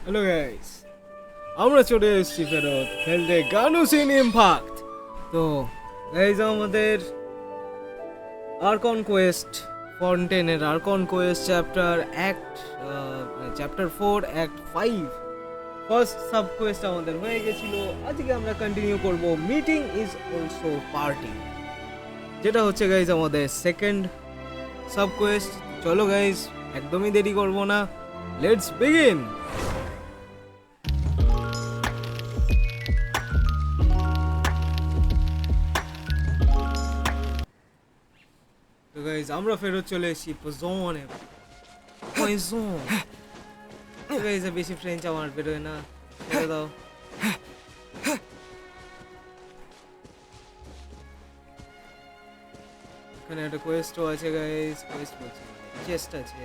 Hello guys, আমরা চলে এসেছি ফেরত খেলতে গানুসিন ইম্প্যাক্ট। তো গাইস, আমাদের আর্কন কোয়েস্ট, ফন্টেনের Archon quest chapter act chapter 4 act 5 first sub quest আমাদের হয়ে গেছিল। আজকে আমরা কন্টিনিউ করব মিটিং ইজ অলসো পার্টি, যেটা হচ্ছে গাইস আমাদের সেকেন্ড সাব কোয়েস্ট। চলো গাইস, একদমই দেরি করব না, লেটস বিগিন। তো গাইস, আমরা ফেরত চলে এসেছি পয়সনে। পয়সন গাইস, বেশি ফ্রেঞ্চ আমার বেরোয় না, ছেড়ে দাও। এখানে একটা কোয়েস্টও আছে গাইস, কোয়েস্ট বলছি চেস্ট আছে।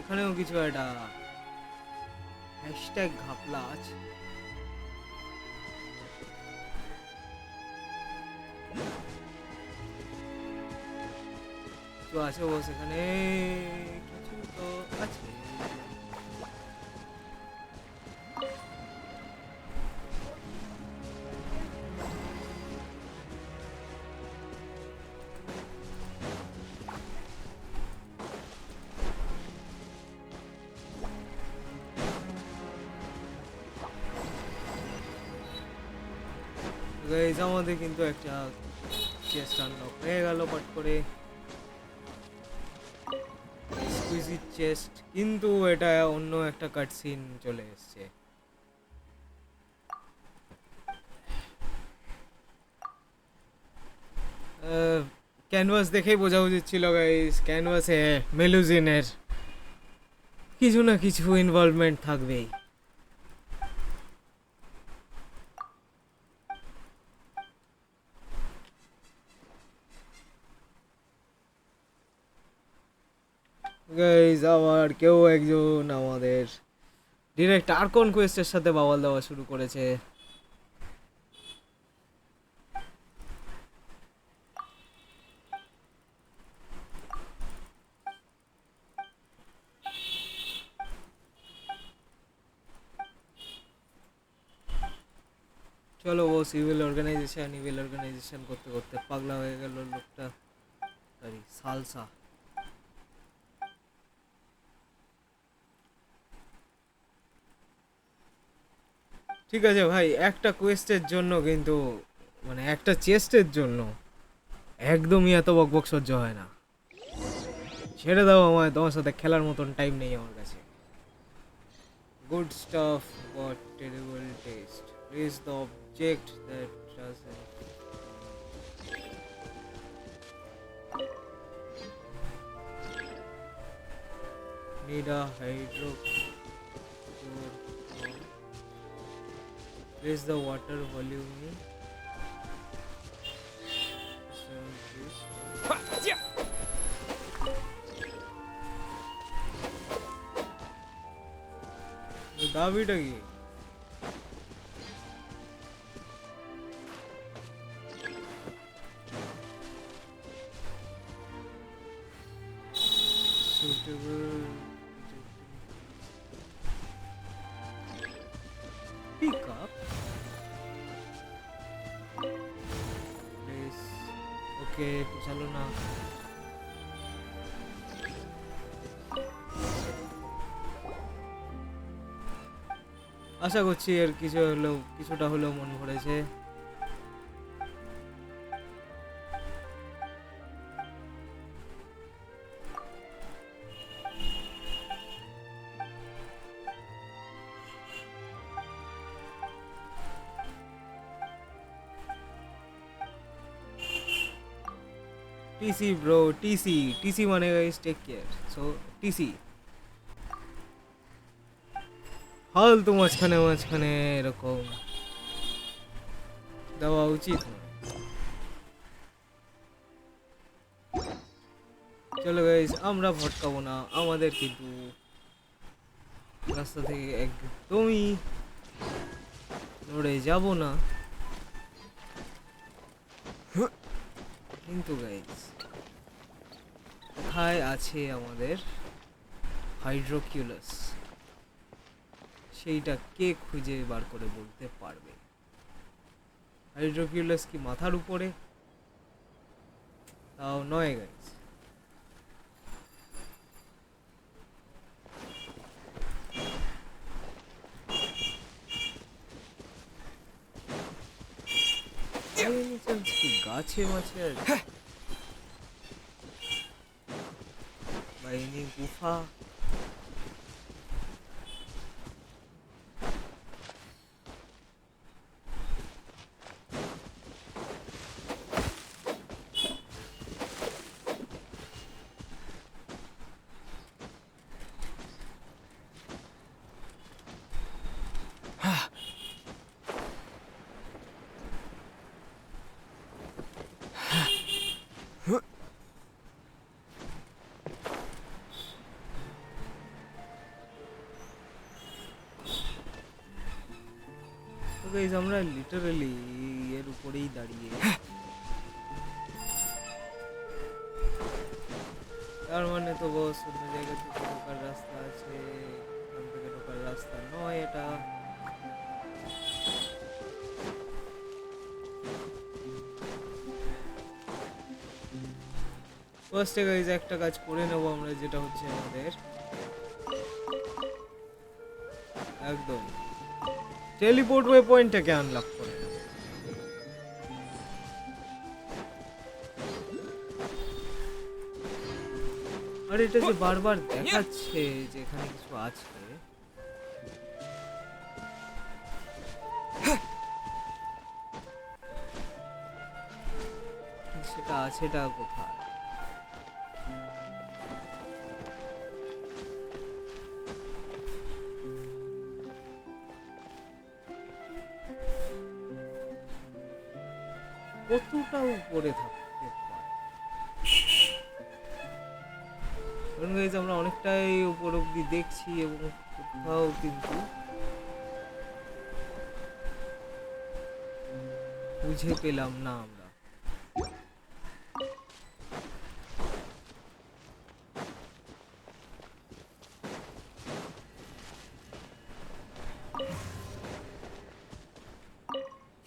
এখানেও কিছু একটা হ্যাশট্যাগ ঘাপলা আছে। তো আছে বস, এখানে কিছু তো আছে। গাইস, আমাদের কিন্তু একটা চেস্ট আনলক হয়ে গেল পাট করে, এক্সকুইজিট চেস্ট। কিন্তু এটা অন্য একটা কাটসিন চলে এসেছে। ক্যানভাস দেখেই বোঝা উচিত ছিল গাইস, ক্যানভাসে মেলুজিনের কিছু না কিছু ইনভলভমেন্ট থাকবেই। গাইস, আবার কেউ একজন আমাদের ডিরেক্ট আর্কন কোয়েস্টের সাথে বাওয়াল দেওয়া শুরু করেছে। চলো, ও ইভিল অর্গানাইজেশন করতে করতে পাগলা হয়ে গেল লোকটা। Sorry, salsa. ঠিক আছে ভাই, একটা কোয়েস্টের জন্য কিন্তু, মানে একটা চেস্টের জন্য একদমই এত বকবক সহ্য হয় না। ছেড়ে দাও আমায়, তোমার সাথে খেলার মতন টাইম নেই আমার কাছে। Good staff but terrible test, please the object that doesn't need a hydrochlore. Raise the water volume. দাবিটা কি? Suitable. Pick up. Please. Okay, চলো না। আশা করছি এর কিছুটা হলেও মন ভরেছে। টিসি ব্রো, টিসি মানে guys take care. So TC ফালতু মাঝখানে মাঝখানে এরকম দেওয়া উচিত না। চলো গাইস, আমরা ভটকাবো না, আমাদের কিন্তু রাস্তা থেকে একদমই নড়ে যাব না। কিন্তু গাইস, কোথায় আছে আমাদের হাইড্রোকিউলাস, সেইটা কে খুঁজে বার করে বলতে পারবে? হাইড্রোকিউলাস কি মাথার উপরে? তাও নয় গাইস। কি গাছে মাছে আছে বা এমনি গুফা? গাইস আমরা লিটারালি এর উপরেই দাঁড়িয়ে, তার মানে তো বস অন্য জায়গা থেকে ঢোকার রাস্তা আছে, এখান থেকে ঢোকার রাস্তা নয় এটা। ফার্স্টে গাইস একটা কাজ করে নেবো আমরা, যেটা হচ্ছে আমাদের একদম টেলিপোর্ট ওয়ে পয়েন্টটাকে আনলক করে নেব। আর এটা যে বারবার দেখাচ্ছে যে এখানে কিছু আছে, সেটা আছেটা কোথায়? কতটা উপরে থাকতে পারে? কারণ গাইস আমরা অনেকটাই উপর অব্দি দেখছি এবং কোথাও কিন্তু বুঝে পেলাম না আমরা।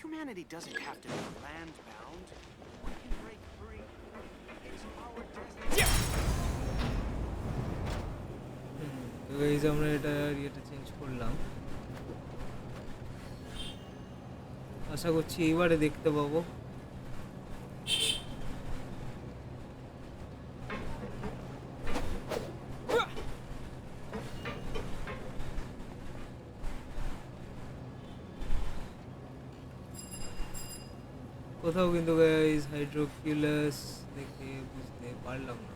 Humanity doesn't have to be land-bound. We can break free. It's our destiny. তো গাইস আমরা এটা চেঞ্জ করলাম, আশা করছি এইবারে দেখতে পাবো। কোথাও কিন্তু গাইস হাইড্রোকিউলাস দেখে বুঝতে পারলাম না।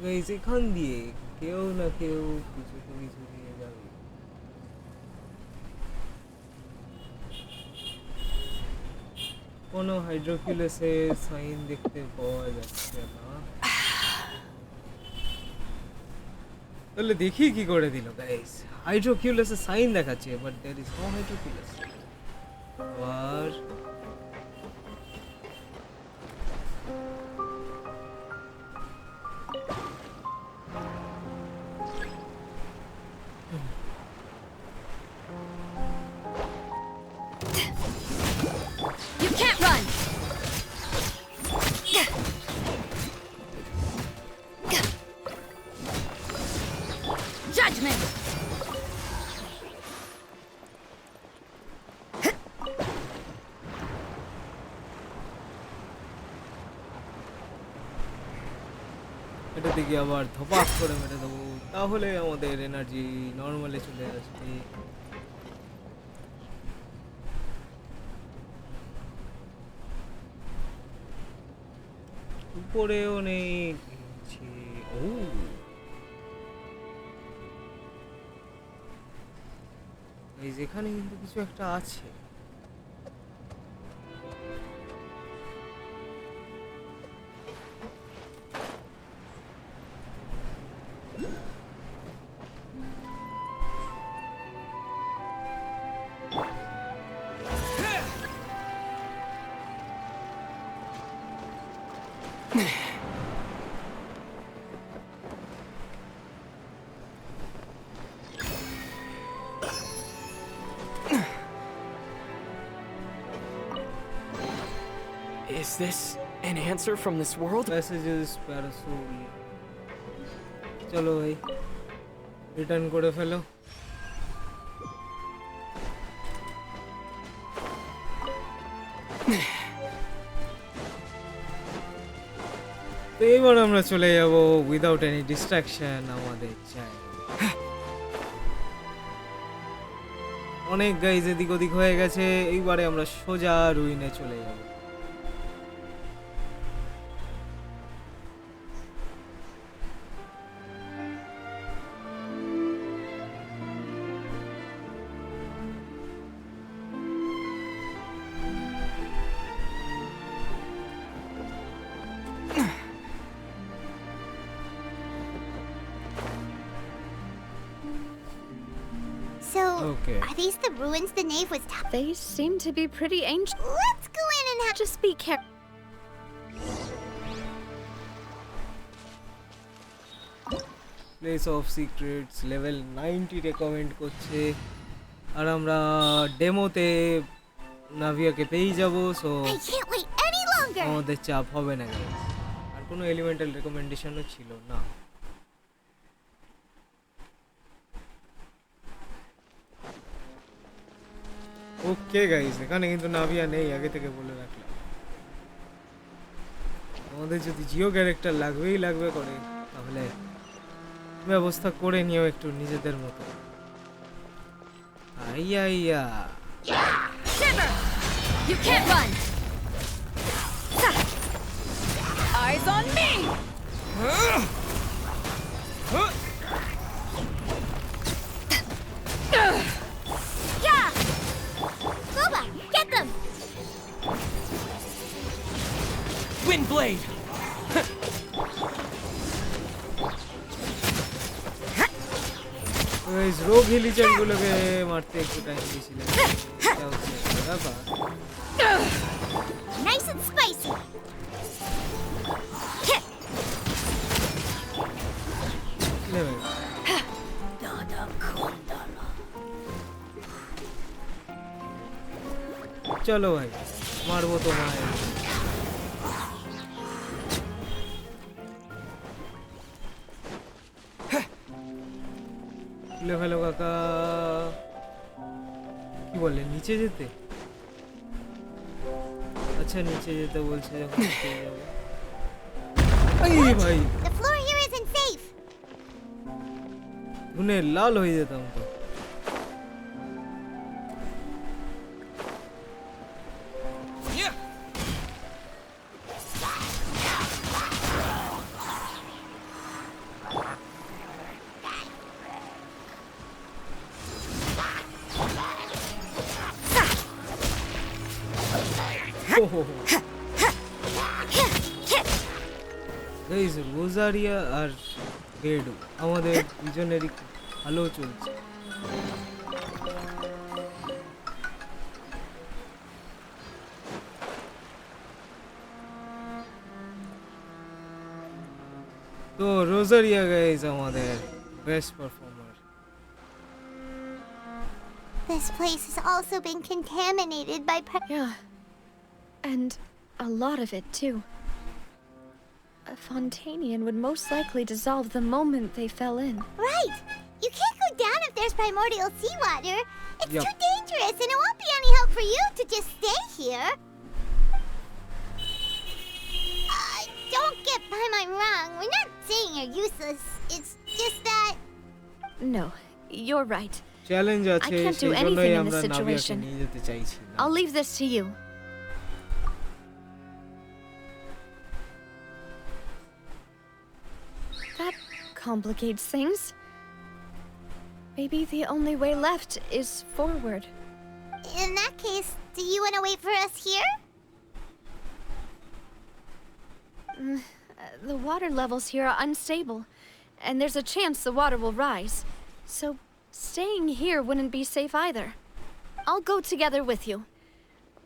গাইস এখান দিয়ে কেউ না কেউ কিছু তো কিছু নিয়ে যাবে। কোনো হাইড্রোকিউলাসের সাইন দেখতে পাওয়া যাচ্ছে না, তাহলে দেখি কি করে দিল গাইস। হাইড্রোকিউলাসের সাইন দেখাচ্ছে বাট देयर इज नो হাইড্রোকিউলাস। আর এটা দিকে আবার ধপাস করে মেরে দেবো, তাহলে আমাদের এনার্জি নর্মালে চলে আসবে। উপরেও নেই, নিচে ও এই যেখানে কিন্তু কিছু একটা আছে। Is this an answer from this world? Messages parasol. চলো ভাই রিটার্ন করে ফেলো। তো এইবার আমরা চলে যাব উইদাউট এনি ডিস্ট্রাকশন আমাদের চাই। অনেক গাইজ এদিক ওদিক হয়ে গেছে, এইবারে আমরা সোজা রুইনে চলে যাব। So, Okay. are these the ruins the knave was talking? They seem to be pretty ancient. Let's go in and have. Just be careful. Place of secrets level 90 recommend করছে, আর আমরা ডেমোতে নাভিয়াকে পেয়ে যাব। So I can't wait any longer. আমাদের চাপ হবে না guys। আর কোনো elemental রেকমেন্ডেশনও ছিল না। ওকে গাইস, এখানে কিন্তু নাভিয়া নেই, আগে থেকে বলে রাখলাম। আমাদের যদি জিও ক্যারেক্টার লাগবেই লাগবে করে, তাহলে ব্যবস্থা করে নিও একটু নিজেদের মতো। আইয়া আইয়া Shiver! You can't run! Eyes on me! Yeah. Boba, get them. Windblade! Guys রোগ হিলিচার গুলোকে মারতে একটু টাইম বেশি লাগে, এটা হচ্ছে একটা ব্যাপার। Nice and spicy. লেভেল চলো ভাই মারবো তোমায়। লেভেল কাকা কি বলে নিচে যেতে? আচ্ছা নিচে যেতে বলছে যখন নিচে যাবো। এই ভাই The floor here isn't safe. ধুনে লাল হয়ে যেতাম তো। গাইস রোজারিয়া আর বেডু আমাদের দুজনেরই ভালো চলছে। তো রোজারিয়া গাইস আমাদের best performer. This place has also been contaminated by. Yeah. And a lot of it, too. A Fontainian would most likely dissolve the moment they fell in. Right. You can't go down if there's primordial seawater. It's Yep. too dangerous, and it won't be any help for you to just stay here. Don't get Paimon wrong. We're not saying you're useless. It's just that. No, you're right. Challenge আছে can't do সেই anything জন্যই in আমরা this নাভিয়াকে situation. নিয়ে যেতে চাইছি না। I'll leave this to you. That complicates things. Maybe the only way left is forward. In that case, do you want to wait for us here? The water levels here are unstable, and there's a chance the water will rise. So staying here wouldn't be safe either. I'll go together with you.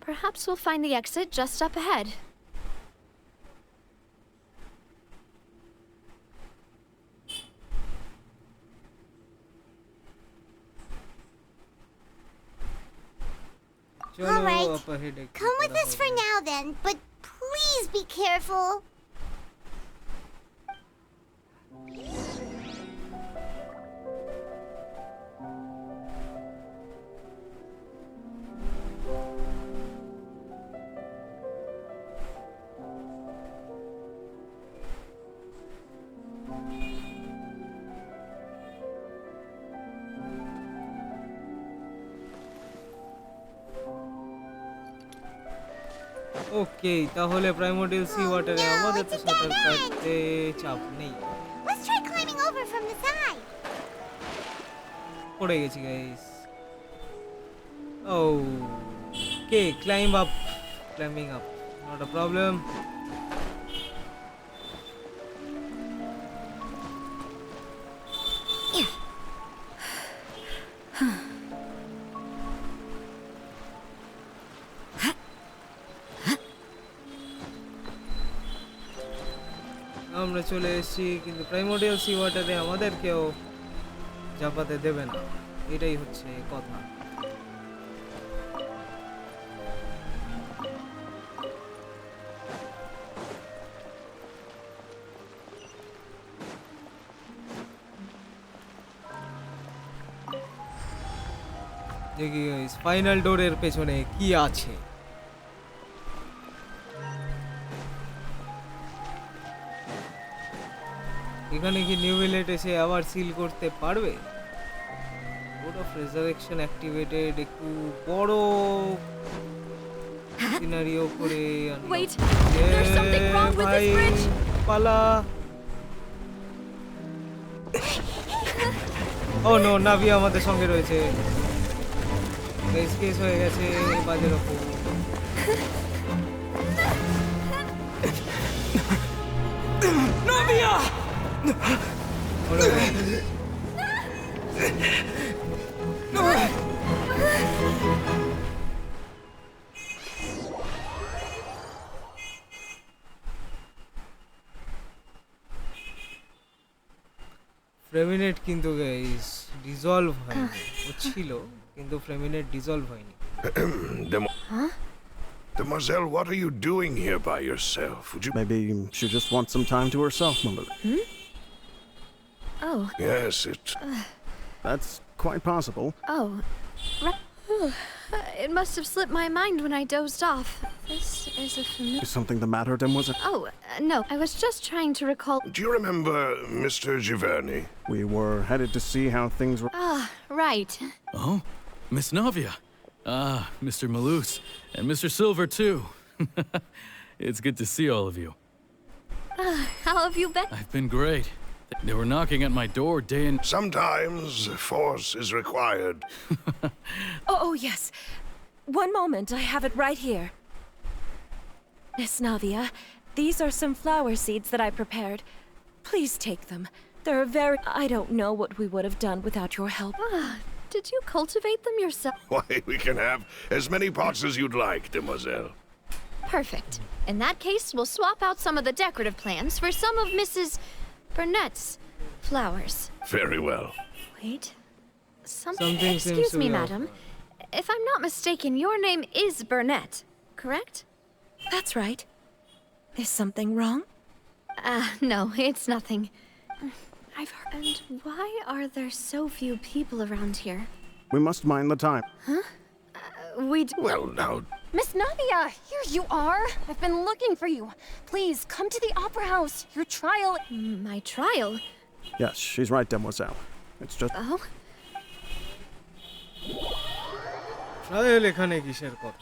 Perhaps we'll find the exit just up ahead. চলো All right. up ahead একটু Come with করা us for হবে। now then, but please be careful. ওকে তাহলে primordial C ওয়াটারে no, আমাদের তো it's a সাঁতার dead end. কাটতে চাপ নেই। Let's try climbing over from the side. পড়ে গেছি guys. Okay climbing up not a problem. আমরা চলে এসেছি কিন্তু প্রাইমোর্ডিয়াল সি ওয়াটারে আমাদেরকেও চাপাতে দেবে না, এটাই হচ্ছে কথা। দেখি গাইস ফাইনাল ডোরের পেছনে কি আছে। এখানে কি নিউভিলেট এসে আবার সিল করতে পারবে? কোড অফ রেজারেকশন অ্যাক্টিভেটেড, একটু বড় সিনারিও করে আনলো। Wait, there's something wrong with this ভাই, bridge. পালা। ও নো, নাভিয়া আমাদের সঙ্গে রয়েছে। কেস হয়ে গেছে বাজে রকম। Navia! ফ্রেমিনেট কিন্তু গাইস ডিসলভ হয়নি, ও ছিল কিন্তু ফ্রেমিনেট ডিসলভ হয়নি। Demoiselle, what are you doing here by yourself? Would you? Maybe she just wants some time to herself, Mother. Oh, Yes, it. That's quite possible. oh. It must have slipped my mind when I dozed off. This is a familiar... Is something the matter, Demoiselle? Oh, no. I was just trying to recall... Do you remember Mr. Giverny? We were headed to see how things were. Ah, right. Oh, Miss Navia. Ah, Mr. Malus. And Mr. Silver, too. It's good to see all of you. How have you been? I've been great. They were knocking at my door day and... Sometimes force is required. Oh, yes. One moment, I have it right here. Miss Navia, these are some flower seeds that I prepared. Please take them. They're very... I don't know what we would have done without your help. Did you cultivate them yourself? Why, we can have as many pots as you'd like, Demoiselle. Perfect. In that case, we'll swap out some of the decorative plants for some of Mrs. Burnett's flowers. Very well. Wait. Something seems Excuse to me, be off. madam. If I'm not mistaken, your name is Burnett, correct? That's right. Is something wrong? No, it's nothing. I've heard... And why are there so few people around here? We must mind the time. We... Well, now, Miss Navia, here you are. I've been looking for you. Please, come to the Opera House. Your trial... My trial? Yes, she's right, Demoiselle. It's just... Oh? Trial এখানে কিসের কথা?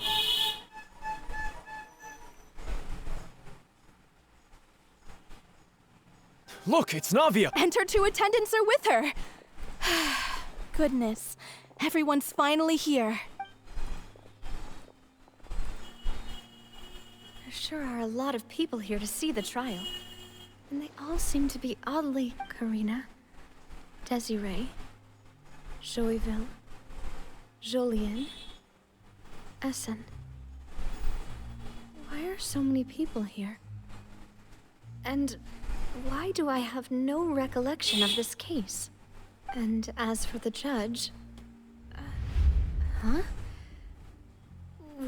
Look, it's Navia! And her two attendants are with her. Goodness, everyone's finally here. There sure are a lot of people here to see the trial. And they all seem to be oddly Karina, Desiree, Joyville, Jolien, Essen. Why are so many people here? And why do I have no recollection of this case? And as for the judge... huh?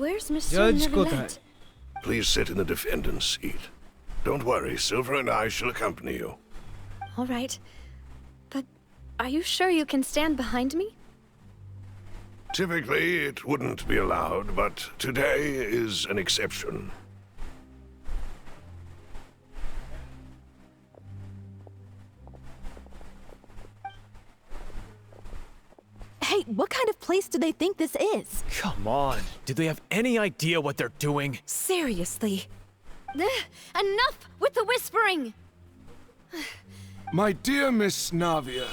Where's Monsieur Judge Neuvillette? Please sit in the defendant's seat. Don't worry, Silver and I shall accompany you. All right. But are you sure you can stand behind me? Typically, it wouldn't be allowed, but today is an exception. Hey, what kind of place do they think this is? Come on, do they have any idea what they're doing? Seriously. Enough with the whispering! My dear Miss Navia,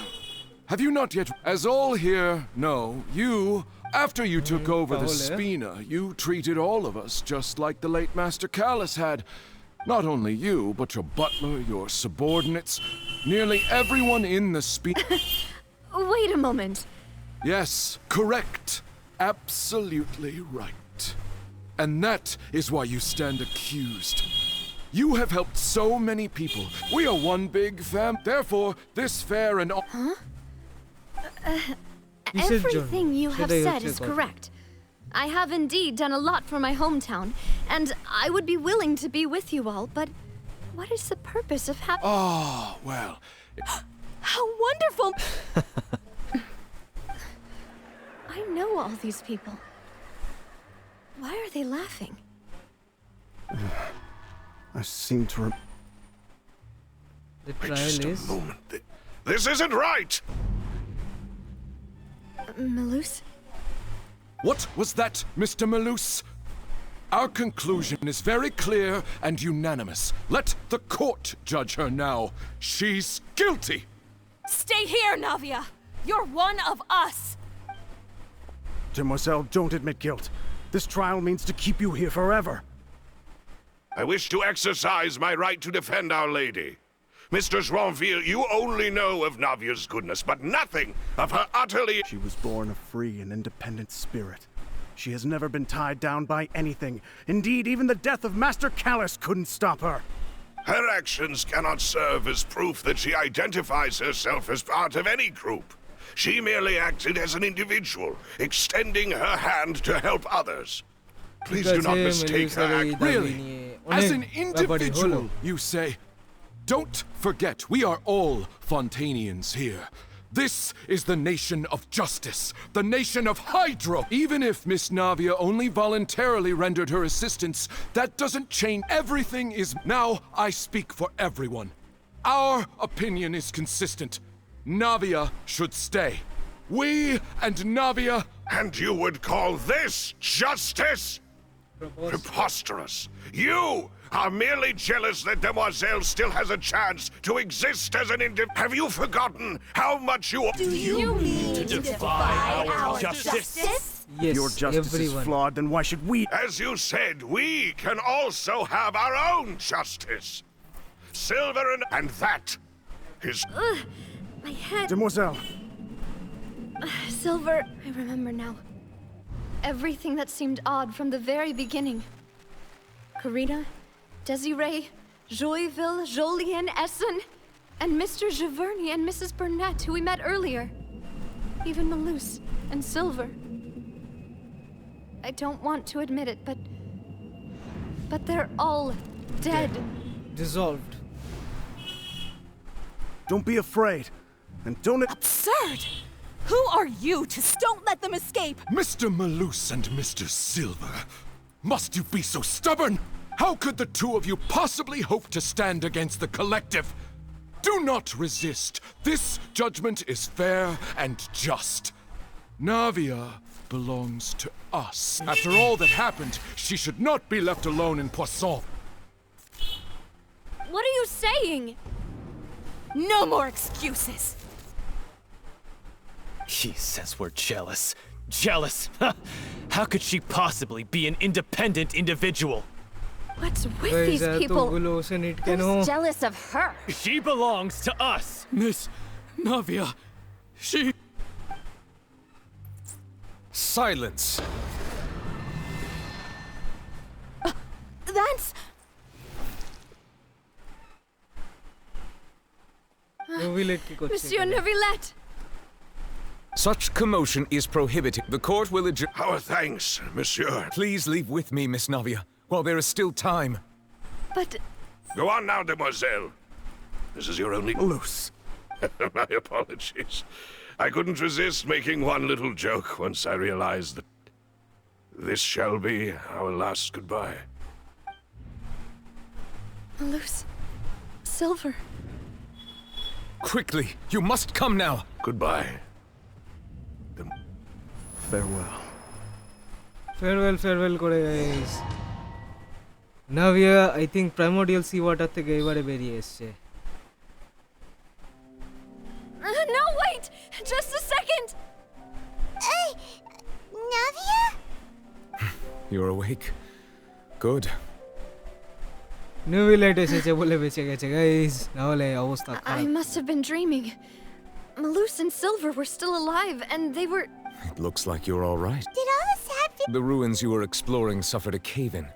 have you not yet... As all here know, after you took over the Spina, you treated all of us just like the late Master Callus had. Not only you, but your butler, your subordinates, nearly everyone in the Spina... Wait a moment. Yes, correct. Absolutely right. And that is why you stand accused. You have helped so many people. We are one big fam. Therefore, this fair and all... Huh? Everything you have said is correct. I have indeed done a lot for my hometown, and I would be willing to be with you all, but what is the purpose of having... Oh, well... How wonderful! I know all these people. Why are they laughing? I seem to... The Wait trial just a is... moment. This isn't right! Malus? What was that, Mr. Malus? Our conclusion is very clear and unanimous. Let the court judge her now. She's guilty! Stay here, Navia! You're one of us! Demoiselle, don't admit guilt. This trial means to keep you here forever. I wish to exercise my right to defend Our Lady. Mr. Joinville, you only know of Navia's goodness, but nothing of her utterly... She was born a free and independent spirit. She has never been tied down by anything. Indeed, even the death of Master Callus couldn't stop her. Her actions cannot serve as proof that she identifies herself as part of any group. She merely acted as an individual, extending her hand to help others. Please do not mistake her act. Really? As an individual, you say? Don't forget, we are all Fontanians here. This is the nation of justice, the nation of Hydro. Even if Miss Navia only voluntarily rendered her assistance, that doesn't change. Everything is... Now I speak for everyone. Our opinion is consistent. Navia should stay. We and Navia... And you would call this justice? Preposterous. You are merely jealous that Demoiselle still has a chance to exist as an individual. Have you forgotten how much you... Do you mean to defy our justice? Yes, If your justice everyone. is flawed, then why should we... As you said, we can also have our own justice. Silver and that is... My head... Demoiselle, Silver, I remember now. Everything that seemed odd from the very beginning. Karina, Desiree, Joyville, Jolien, Essen, and Mr. Giverny and Mrs. Burnett, who we met earlier. Even Malus and Silver. I don't want to admit it, but they're all dead. Dissolved. don't be afraid. And don't... Absurd! Who are you to... Don't let them escape! Mr. Malus and Mr. Silver, must you be so stubborn? How could the two of you possibly hope to stand against the collective? Do not resist. This judgment is fair and just. Navia belongs to us. After all that happened, she should not be left alone in Poisson. What are you saying? No more excuses! He says we're jealous. Jealous? How could she possibly be an independent individual? What's with Guys, these people? Oceanid के no Who's jealous of her? She belongs to us! Miss Navia, she... Silence! That's... Neuvillette की कुछ Monsieur Neuvillette! Such commotion is prohibited. The court will adjourn. Our thanks, monsieur. Please leave with me, Miss Navia, while there is still time. But Go on now, demoiselle. This is your only... Loose. My apologies. I couldn't resist making one little joke once I realized that this shall be our last goodbye. Malus, Silver. Quickly, you must come now. Goodbye. Farewell. farewell farewell করে guys Navia I think Primordial Sea Water থেকে এবারে বেরিয়ে এসেছে No, wait! Just a second! Hey, Navia? You're awake. Good. Neuvillette এসেছে বলে বেঁচে গেছে guys না হলে অবস্থা I খারাপ must have been dreaming. Malus and Silver were still alive, and they were... It looks like you're all right. Did all the sad The ruins you were exploring suffered a cave-in.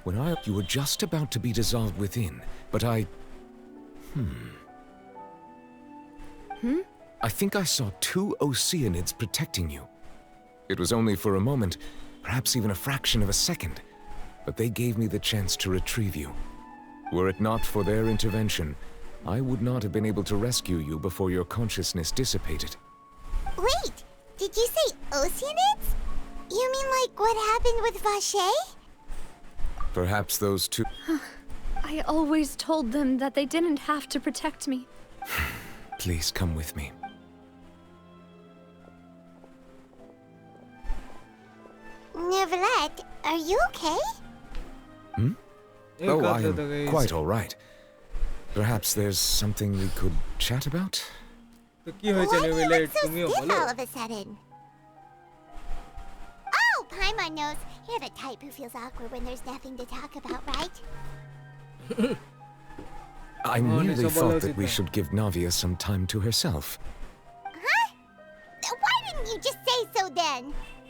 When you were just about to be dissolved within, but I think I saw 2 Oceanids protecting you. It was only for a moment, perhaps even a fraction of a second, but they gave me the chance to retrieve you. Were it not for their intervention, I would not have been able to rescue you before your consciousness dissipated. Wait, did you say Oceanids? You mean like what happened with Vache? Perhaps those two... I always told them that they didn't have to protect me. Please come with me. Neuvillette, are you okay? এই Oh, I কথা am তো guys quite all right. Perhaps there's something we could chat about? তো কি হয়েছে Why do you look Neuvillette so তুমিও stiff বলো all of a sudden? Oh, Paimon knows. You're the type who feels awkward when there's nothing to talk about, right? I Oh, merely Nisobolo thought that we Sita. should give Navia some time to herself. Huh? Why didn't you just say so then?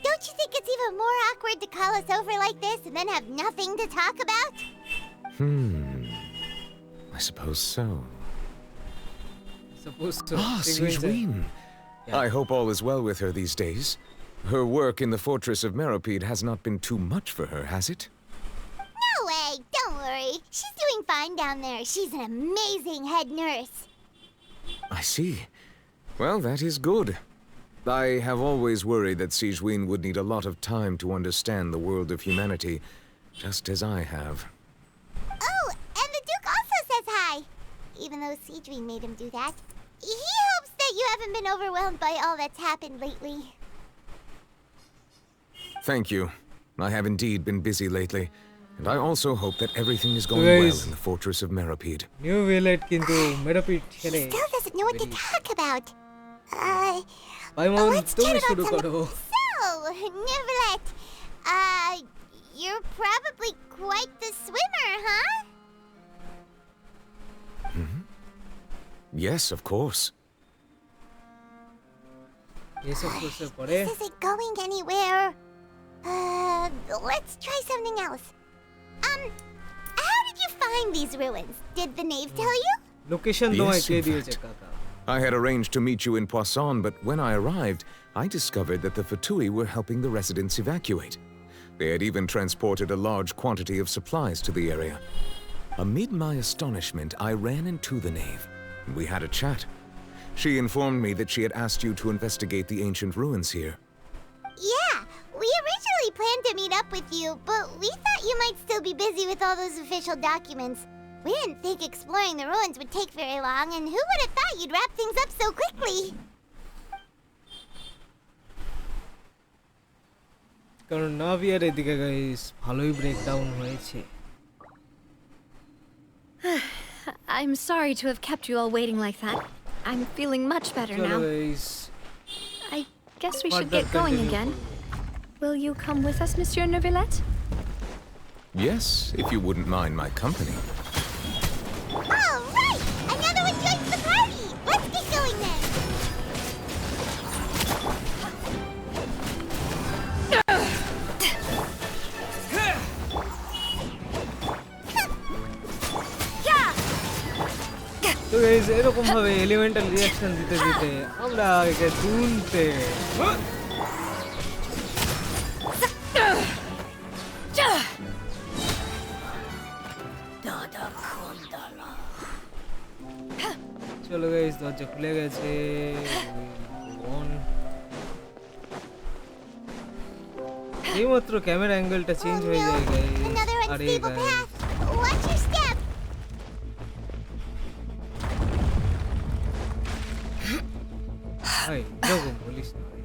Don't you think it's even more awkward to call us over like this and then have nothing to talk about? I suppose so. suppose so Ah, ঠিক হয়েছে। Sigewinne. I hope all is well with her these days. Her work in the fortress of Meropide has not been too much for her, has it? No way, don't worry. She's doing fine down there. She's an amazing head nurse. I see. Well, that is good. I have always worried that Sigewinne would need a lot of time to understand the world of humanity, just as I have. Oh, and the Duke also says hi. Even though Sigewinne made him do that. He hopes that you haven't been overwhelmed by all that's happened lately. Thank you. I have indeed been busy lately, and I also hope that everything is going well Guys. in the fortress of Meropide. Neuvillette কিন্তু Meropide ছেড়ে Still doesn't know what to talk about. Paimon Let's তুমি chat শুরু about করো So, Neuvillette, you're probably quite the swimmer, huh? Yes, of course. এসব করতে পরে This isn't going anywhere. Let's try something else. How did you find these ruins? Did the knave tell you? Location তোমায় Yes, K in দিয়েছে fact. কাকা I had arranged to meet you in Poisson, but when I arrived, I discovered that the Fatui were helping the residents evacuate. They had even transported a large quantity of supplies to the area. Amid my astonishment, I ran into the knave, and we had a chat. She informed me that she had asked you to investigate the ancient ruins here. Yeah, we originally planned to meet up with you, but we thought you might still be busy with all those official documents. We didn't think exploring the ruins would take very long, and who would have thought you'd wrap things up so quickly? কারণ নাভিয়ার এদিকে guys ভালোই breakdown হয়েছে। I'm sorry to have kept you all waiting like that. I'm feeling much better চলো now. Guys I guess we should further get going continue again. করব। Will you come with us, Monsieur Neuvillette? Yes, if you wouldn't mind my company. All right! Another one joins the party! Let's get going then! তো guys এরকম ভাবে elemental reaction দিতে দিতে আমরা একে দুলতে চলো গাইস দরজা খুলে গেছে। এইমাত্র ক্যামেরা অ্যাঙ্গেলটা চেঞ্জ হয়ে যায় গাইস। Another আরে unstable guys path! Watch your step! ভাই এরকম বলিস না ভাই।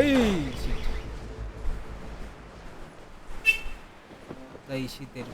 এই shit। তাই শীতের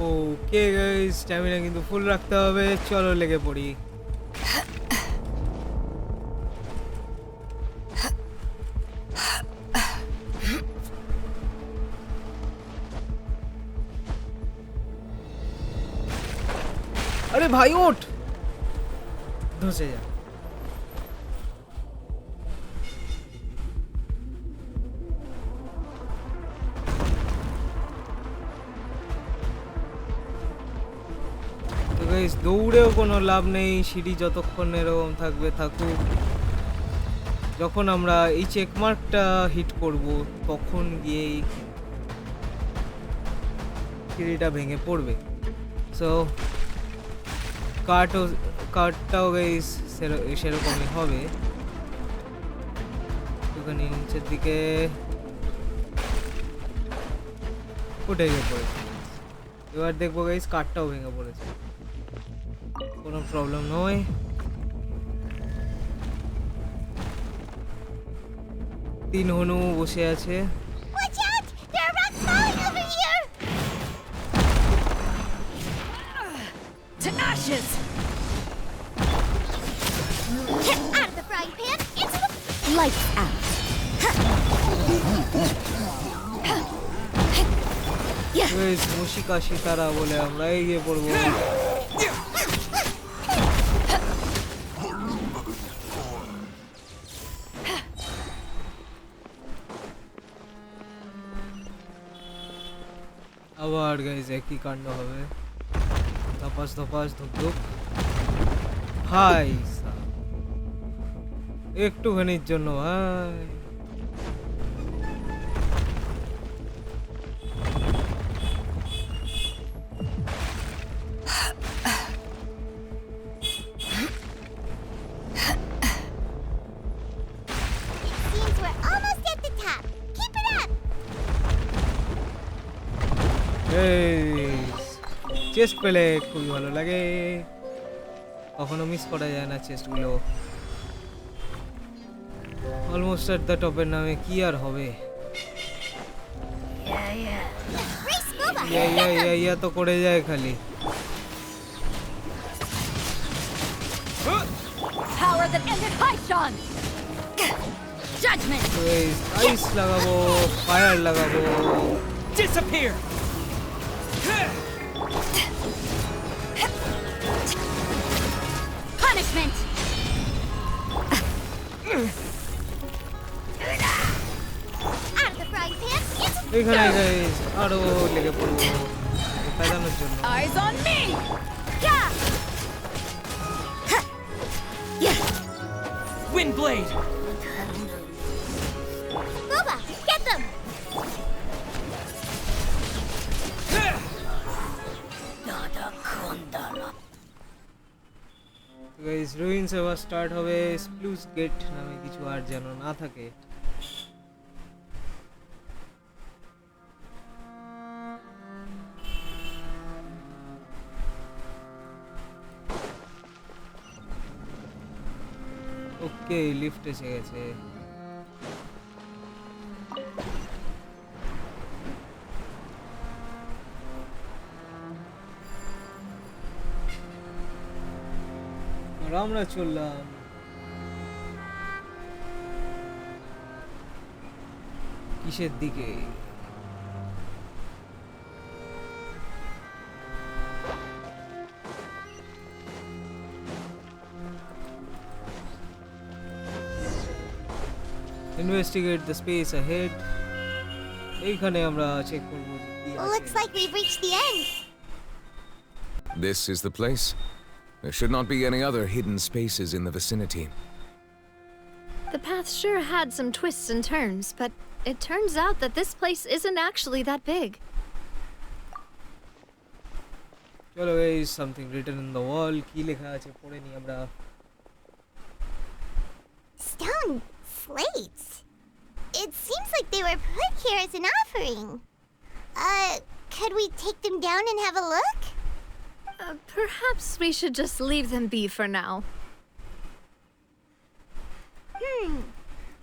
ওকে গাইস স্ট্যামিনা কিন্তু ফুল রাখতে হবে। চলো লেগে পড়ি। আরে ভাই ওঠ ধসে যা। গাইস দৌড়েও কোনো লাভ নেই, সিঁড়ি যতক্ষণ এরকম থাকবে থাকুক। যখন আমরা এই চেক মার্কটা হিট করব তখন গিয়েই সিঁড়িটা ভেঙে পড়বে। সো কার্টটাও গাইস সেরকমই হবে। ওখানে নিচের দিকে উঠে গিয়ে পড়েছে। এবার দেখবো গাইস কার্টটাও ভেঙে পড়েছে, কোনো প্রবলেম নয়। তিন হনু বসে আছে। Watch out! There are rocks falling over here! To ashes! Out of the frying pan, into the... Lights out. Guys মুশিকা সিতারা বলে আমরা এগিয়ে পড়বো। আবার গাইস একই কাণ্ড হবে, ধপাস ধপাস ধুকধুক। ভাই একটুখানির জন্য ভাই Seems we're almost at the top. Keep it up! Chest পেলে খুবই ভালো লাগে, কখনো মিস করা যায় না চেস্টগুলো। অলমোস্ট এট দ্য টপের নামে কি আর হবে। ইয়া তো করে যায় খালি। Power that ended Paimon. Judgment. আইস লাগাবো, ফায়ার লাগাবো। Disappear. Punishment. Out of the frying pan, into... এখানে গাইস আরো লেগে পড়বো পেদানোর জন্য। Eyes on me! Yeah! Windblade! Booba, get them! Guys ruin সেবা স্টার্ট হবে স্প্লুস গেট নামে কিছু আর যেন না থাকে। ওকে লিফট এসে গেছে। আর আমরা চললাম কিসের দিকে? Investigate the space ahead. এইখানে আমরা চেক করব যে কি আছে। Looks like we've reached the end. This is the place. There should not be any other hidden spaces in the vicinity. The path sure had some twists and turns, but it turns out that this place isn't actually that big. চলো guys, something written in the wall. কি লেখা আছে পড়ে নি আমরা। Stone slates. It seems like they were put here as an offering. Could we take them down and have a look? Perhaps we should just leave them be for now.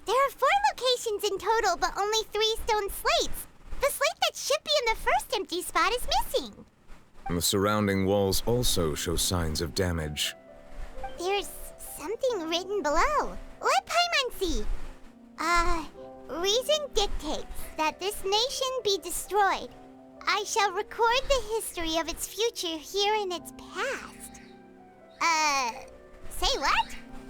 There are 4 locations in total, but only 3 stone slates. The slate that should be in the first empty spot is missing. The surrounding walls also show signs of damage. There's something written below. Let Paimon see. Reason dictates that this nation be destroyed. I shall record the history of its future here in its past. Say what?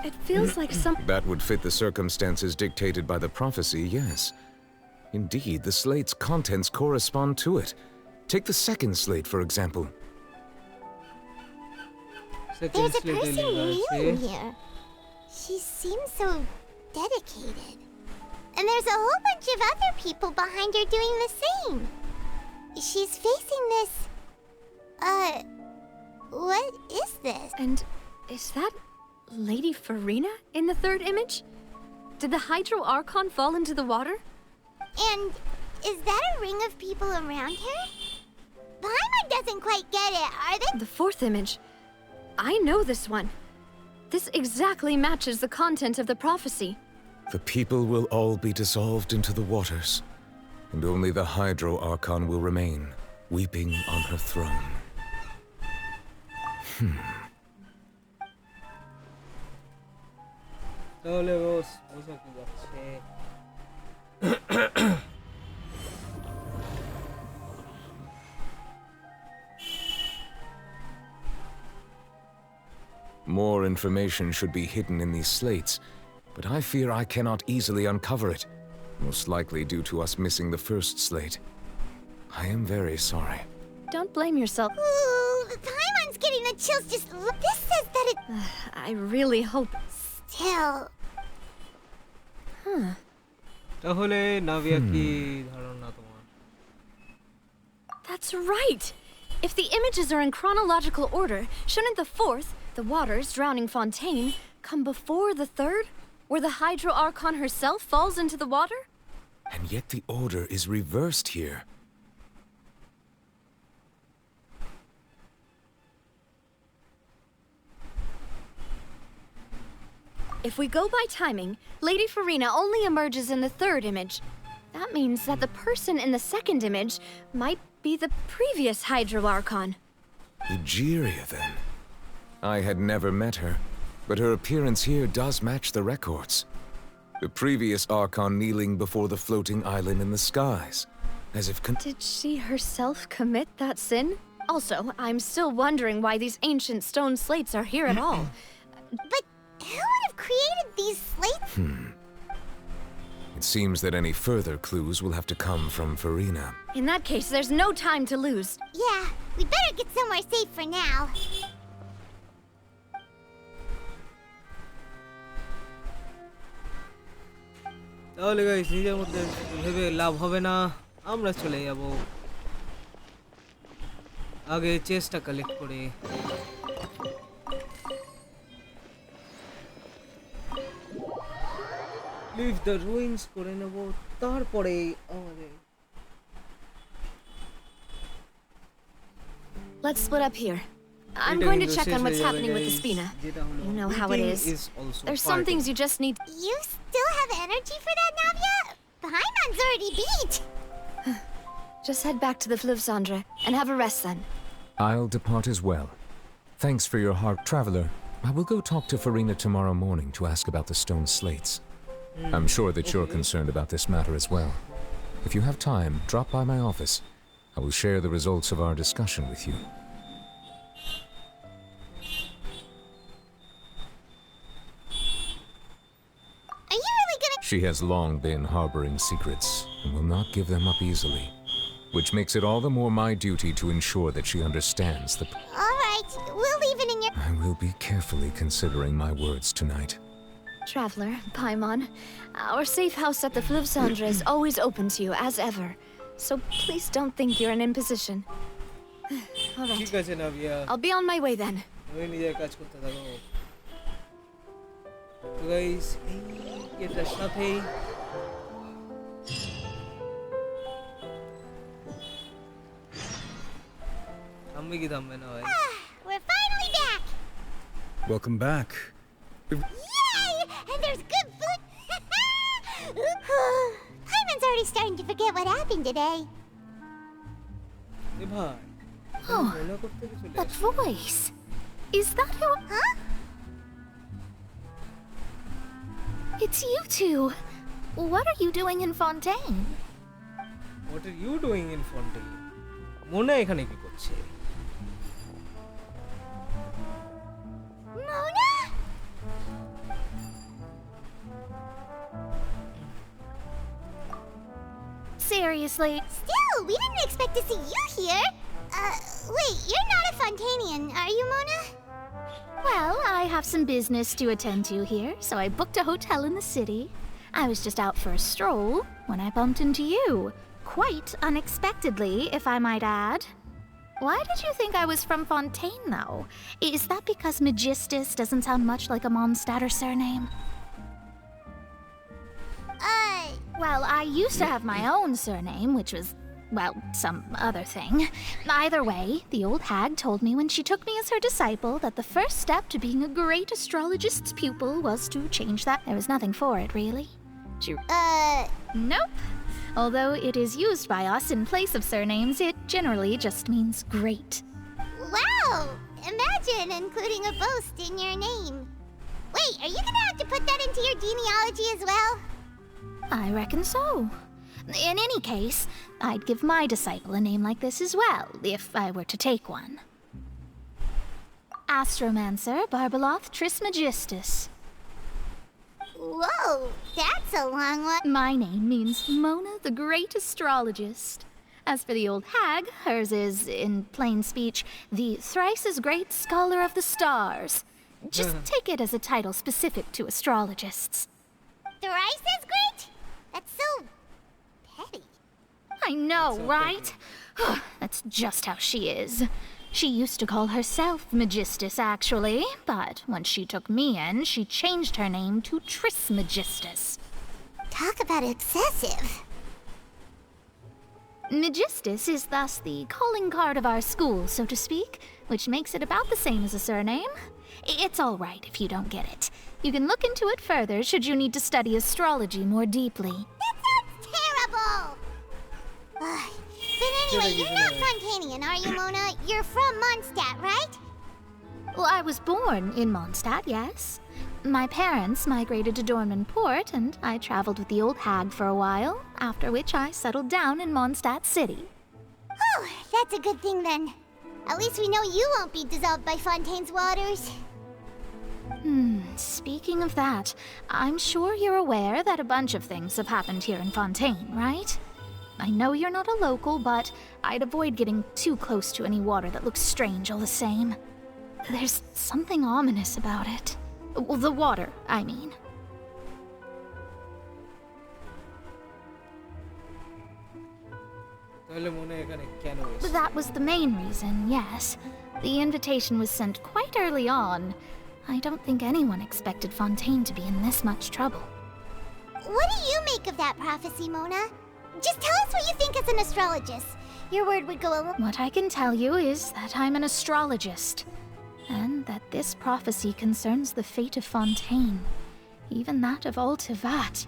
It feels like some... That would fit the circumstances dictated by the prophecy, yes. Indeed, the slate's contents correspond to it. Take the second slate, for example. There's a person kneeling here. She seems so dedicated. And there's a whole bunch of other people behind her doing the same. She's facing this... what is this? And is that Lady Farina in the third image? Did the Hydro Archon fall into the water? And is that a ring of people around her? Paimon doesn't quite get it, are they? The fourth image. I know this one. This exactly matches the content of the prophecy. The people will all be dissolved into the waters, and only the Hydro Archon will remain, weeping on her throne. তাহলে বস বসা কি যাচ্ছে? More information should be hidden in these slates, but I fear I cannot easily uncover it, most likely due to us missing the first slate. I am very sorry. Don't blame yourself. Ooh, Paimon's getting the chills just... This says that it... I really hope... Still... তাহলে নাভিয়া কি ধারণা তোমার? That's right! If the images are in chronological order, shouldn't the fourth, the waters drowning Fontaine, come before the third, where the Hydro Archon herself falls into the water? And yet the order is reversed here. If we go by timing, Lady Farina only emerges in the third image. That means that the person in the second image might be the previous Hydro Archon. Egeria, then. I had never met her, but her appearance here does match the records. The previous Archon kneeling before the floating island in the skies, as if Did she herself commit that sin? Also, I'm still wondering why these ancient stone slates are here at all. But who would have created these slates? It seems that any further clues will have to come from Farina. In that case, there's no time to lose. Yeah, we better get somewhere safe for now. তাহলে guys নিজের মধ্যে ভেবে লাভ হবে না, আমরা চলে যাব আগে চেষ্টা কালেক্ট করে। লিভ দ্য রুইন্স করে নেব, তারপরে আমাদের Let's split up here. I'm going to check on what's happening with the Spina. You know how it is. There's some things you just need. You still have energy for that, Navia? Paimon's already beat. Just head back to the Fluvsandre and have a rest then. I'll depart as well. Thanks for your help, traveler. I will go talk to Farina tomorrow morning to ask about the stone slates. I'm sure that you're concerned about this matter as well. If you have time, drop by my office. I will share the results of our discussion with you. Are you really gonna... She has long been harboring secrets and will not give them up easily, which makes it all the more my duty to ensure that she understands the... All right, we'll leave it in your... I will be carefully considering my words tonight. Traveler, Paimon, our safe house at the Fluvsandre is always open to you, as ever. So please don't think you're an imposition. All right. ঠিক আছে নাভিয়া, I'll be on my way then. তুমি নিজের কাজ করতে থাকো। তো guys এটার সাথেই থামবে কি থামবে না ভাই? We're finally back! Welcome back. Yay! And there's good food! Paimon's already starting to forget what happened today. এ ভাই, Oh, মনে করতে কি চলে that আসে? voice. Is that who... Huh? It's you two. What are you doing in Fontaine? What are you doing in Fontaine? Mona এখানে কি করছে? Mona? Seriously? Still, we didn't expect to see you here. Wait, you're not a Fontainian, are you, Mona? Well, I have some business to attend to here, so I booked a hotel in the city. I was just out for a stroll when I bumped into you. Quite unexpectedly, if I might add. Why did you think I was from Fontaine, though? Is that because Magistus doesn't sound much like a Mondstadter surname? Well, I used to have my own surname, which was, well, some other thing. Either way, the old hag told me when she took me as her disciple that the first step to being a great astrologist's pupil was to change that. There was nothing for it, really. Nope. Although it is used by us in place of surnames, it generally just means great. Wow! Imagine including a boast in your name. Wait, are you gonna have to put that into your genealogy as well? I reckon so. In any case, I'd give my disciple a name like this as well, if I were to take one. Astromancer Barbeloth Trismegistus. Whoa, that's a long one. My name means Mona the Great Astrologist. As for the old hag, hers is, in plain speech, the thrice-as-great Scholar of the Stars. Just take it as a title specific to astrologists. Thrice as great? That's so petty. I know, right? That's just how she is. She used to call herself Magistus, actually, but when she took me in, she changed her name to Trismegistus. Talk about excessive. Magistus is thus the calling card of our school, so to speak, which makes it about the same as a surname. It's all right if you don't get it. You can look into it further should you need to study astrology more deeply. That sounds terrible! But anyway, you're not Fontainian, are you, Mona? You're from Mondstadt, right? Well, I was born in Mondstadt, yes. My parents migrated to Dornman Port, and I traveled with the old hag for a while, after which I settled down in Mondstadt City. Oh, that's a good thing then. At least we know you won't be dissolved by Fontaine's waters. Speaking of that, I'm sure you're aware that a bunch of things have happened here in Fontaine, right? I know you're not a local, but I'd avoid getting too close to any water that looks strange all the same. There's something ominous about it. Well, the water, I mean. That was the main reason, yes. The invitation was sent quite early on. I don't think anyone expected Fontaine to be in this much trouble. What do you make of that prophecy, Mona? Just tell us what you think as an astrologist. Your word would go a little... What I can tell you is that I'm an astrologist, and that this prophecy concerns the fate of Fontaine, even that of all Tevat.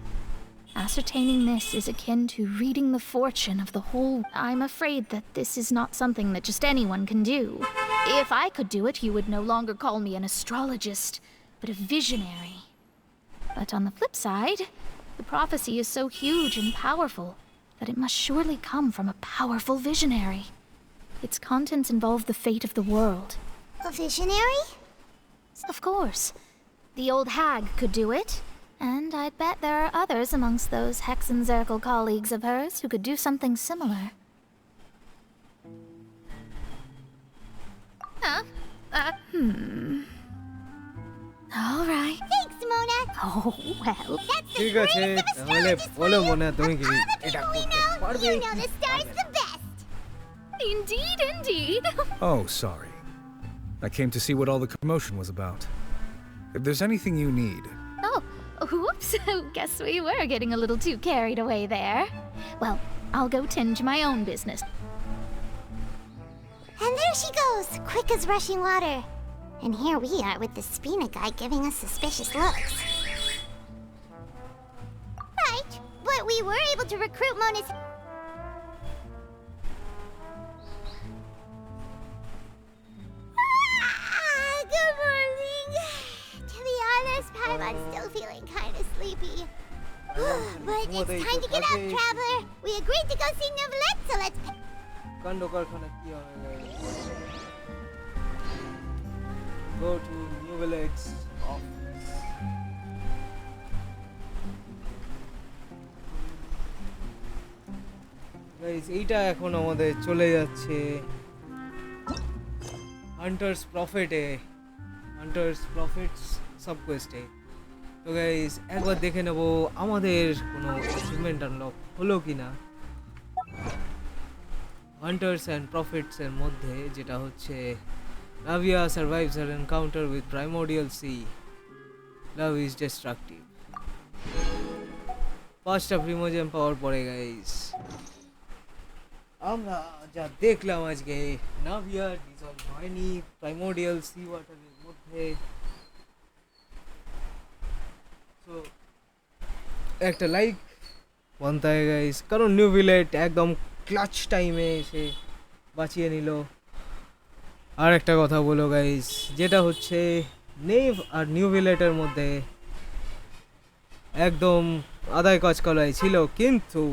Ascertaining this is akin to reading the fortune of the whole... I'm afraid that this is not something that just anyone can do. If I could do it, you would no longer call me an astrologist, but a visionary. But on the flip side, the prophecy is so huge and powerful that it must surely come from a powerful visionary. Its contents involve the fate of the world. A visionary? Of course. The old hag could do it, and I'd bet there are others amongst those Hexenzirkel colleagues of hers who could do something similar. Huh? All right. Thanks, Mona. Oh, well. That's the ঠিক আছে greatest of তাহলে astrologists বলো for you. মনে তুমি কি All the এটা people we করতে know, পারবে you know the star's the best. Indeed, indeed. Oh, sorry. I came to see what all the commotion was about. If there's anything you need... Oh, whoops. Guess we were getting a little too carried away there. Well, I'll go tend to my own business. And there she goes, quick as rushing water. And here we are with the Spina guy giving us suspicious looks. Right, but we were able to recruit Mona's... Good morning. To be honest, Paimon's still feeling kind of sleepy. But it's time to get up, traveler. We agreed to go see Neuvillette, so let's... কাণ্ড কারখানা কি হবে guys? Go to Neuvillette's office. Guys, এইটা এখন আমাদের চলে যাচ্ছে hunters profits সাবকোয়েস্টে। তো গাইস একবার দেখে নেব আমাদের কোনো অ্যাচিভমেন্ট আনলক হলো কিনা হান্টার্স অ্যান্ড প্রফিটস এর মধ্যে, যেটা হচ্ছে Navia survives her encounter with Primordial Sea. Love is destructive. 5টা প্রিমোজেম পাওয়ার পরে গাইস আমরা যা দেখলাম আজকে নাভিয়া ডিজলভ হয়নি প্রাইমোর্ডিয়াল সি ওয়াটারের মধ্যে। সো একটা লাইক বানতে হয় গাইস, কারণ নিউভিলেট একদম ক্লাচ টাইমে এসে বাঁচিয়ে নিল। আর একটা কথা বলো গাইস, যেটা হচ্ছে নেভ আর নিউভিলেটের মধ্যে একদম আদায় কাজ করাই ছিল, কিন্তু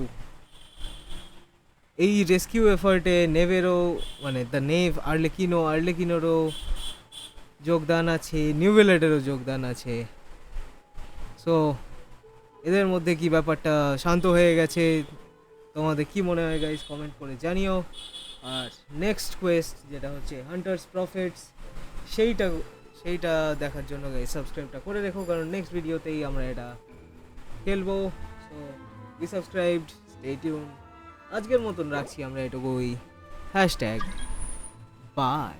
এই রেস্কিউ এফার্টে নেভেরও মানে দ্য নেভ আর্লেকিনোরও যোগদান আছে, নিউভিলেটেরও যোগদান আছে। সো এদের মধ্যে কি ব্যাপারটা শান্ত হয়ে গেছে, তোমাদের কি মনে হয় গাইস কমেন্ট করে জানিও। আর নেক্সট কোয়েস্ট যেটা হচ্ছে হান্টার্স প্রফিটস, সেইটা দেখার জন্য গাইস সাবস্ক্রাইবটা করে রেখো, কারণ নেক্সট ভিডিওতেই আমরা এটা খেলবো। So be subscribed, stay tune. আজকের মতন রাখছি আমরা এটুকুই। #বাই।